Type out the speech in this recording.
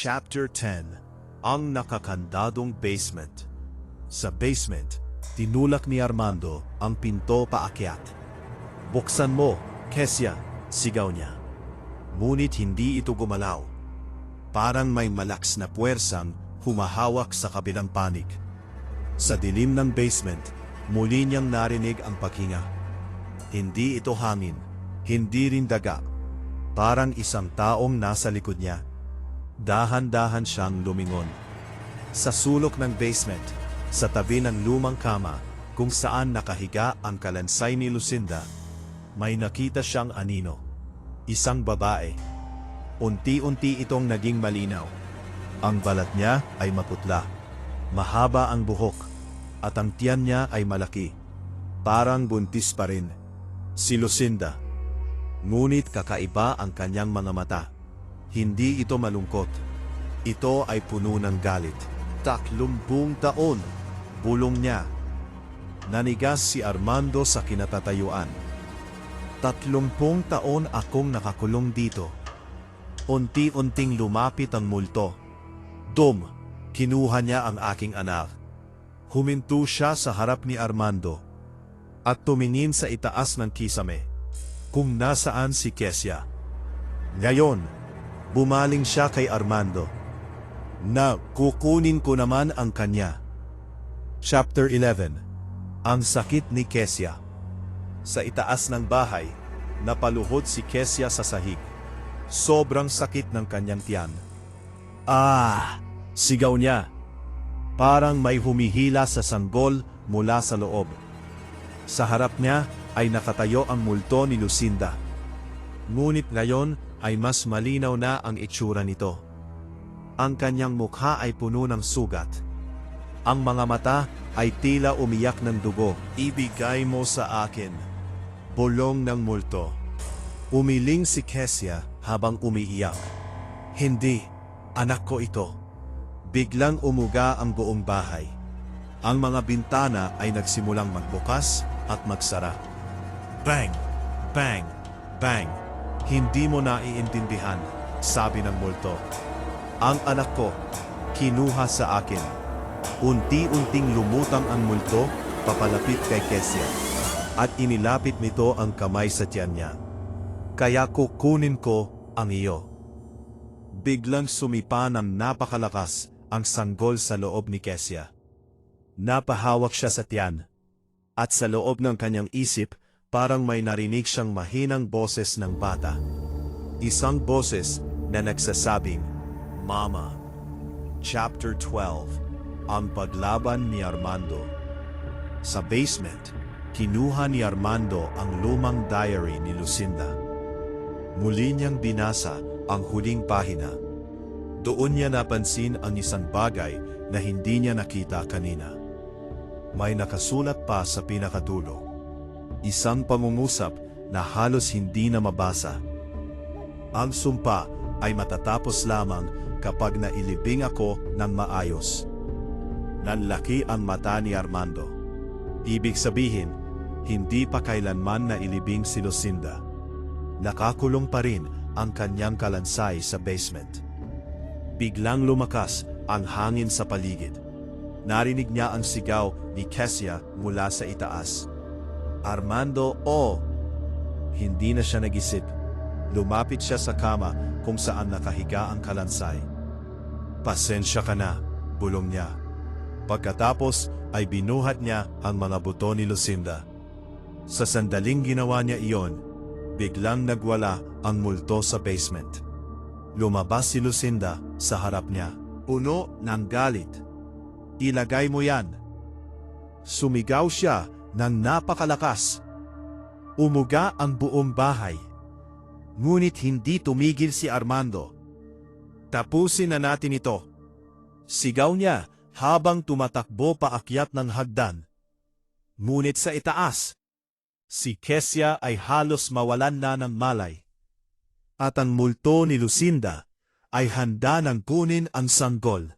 Chapter 10. Ang nakakandadong basement. Sa basement, tinulak ni Armando ang pinto paakyat. "Buksan mo, Kesya," sigaw niya. Ngunit hindi ito gumalaw. Parang may malakas na puwersang humahawak sa kabilang panig. Sa dilim ng basement, muli niyang narinig ang paghinga. Hindi ito hangin, hindi rin daga. Parang isang taong nasa likod niya. Dahan-dahan siyang lumingon. Sa sulok ng basement, sa tabi ng lumang kama kung saan nakahiga ang kalansay ni Lucinda, may nakita siyang anino. Isang babae. Unti-unti itong naging malinaw. Ang balat niya ay maputla. Mahaba ang buhok. At ang tiyan niya ay malaki. Parang buntis pa rin. Si Lucinda. Ngunit kakaiba ang kanyang mga mata. Hindi ito malungkot. Ito ay puno ng galit. 30 taon. Bulong niya. Nanigas si Armando sa kinatatayuan. 30 taon akong nakakulong dito. Unti-unting lumapit ang multo. Dom, kinuha niya ang aking anak. Huminto siya sa harap ni Armando. At tumingin sa itaas ng kisame. Kung nasaan si Kesya. Ngayon, bumaling siya kay Armando. Na kukunin ko naman ang kanya. Chapter 11. Ang sakit ni Kesya. Sa itaas ng bahay, napaluhod si Kesya sa sahig. Sobrang sakit ng kanyang tiyan. "Ah!" sigaw niya. Parang may humihila sa sanggol mula sa loob. Sa harap niya ay nakatayo ang multo ni Lucinda. Ngunit ngayon ay mas malinaw na ang itsura nito. Ang kanyang mukha ay puno ng sugat. Ang mga mata ay tila umiyak ng dugo. "Ibigay mo sa akin." Bulong ng multo. Umiling si Kesya habang umiiyak. "Hindi, anak ko ito." Biglang umuga ang buong bahay. Ang mga bintana ay nagsimulang magbukas at magsara. Bang! Bang! Bang! "Hindi mo naiintindihan," sabi ng multo. "Ang anak ko, kinuha sa akin." Unti-unting lumutang ang multo papalapit kay Kesya. At inilapit nito ang kamay sa tiyan niya. "Kaya kukunin ko ang iyo." Biglang sumipa ng napakalakas ang sanggol sa loob ni Kesya. Napahawak siya sa tiyan. At sa loob ng kanyang isip, parang may narinig siyang mahinang boses ng bata. Isang boses na nagsasabing, "Mama." Chapter 12. Ang paglaban ni Armando. Sa basement, kinuha ni Armando ang lumang diary ni Lucinda. Muli niyang binasa ang huling pahina. Doon niya napansin ang isang bagay na hindi niya nakita kanina. May nakasulat pa sa pinakadulo. Isang pangungusap na halos hindi na mabasa. "Ang sumpa ay matatapos lamang kapag nailibing ako ng maayos." Nanlaki ang mata ni Armando. Ibig sabihin, hindi pa kailanman nailibing si Lucinda. Nakakulong pa rin ang kanyang kalansay sa basement. Biglang lumakas ang hangin sa paligid. Narinig niya ang sigaw ni Kesya mula sa itaas. "Armando, oh!" Hindi na siya nag-isip. Lumapit siya sa kama kung saan nakahiga ang kalansay. "Pasensya ka na," bulong niya. Pagkatapos ay binuhat niya ang mga buto ni Lucinda. Sa sandaling ginawa niya iyon, biglang nagwala ang multo sa basement. Lumabas si Lucinda sa harap niya. Puno ng galit. "Ilagay mo yan." Sumigaw siya ng napakalakas. Umuga ang buong bahay. Ngunit hindi tumigil si Armando. "Tapusin na natin ito." Sigaw niya habang tumatakbo paakyat ng hagdan. Ngunit sa itaas, si Kesya ay halos mawalan na ng malay. At ang multo ni Lucinda ay handa ng kunin ang sanggol.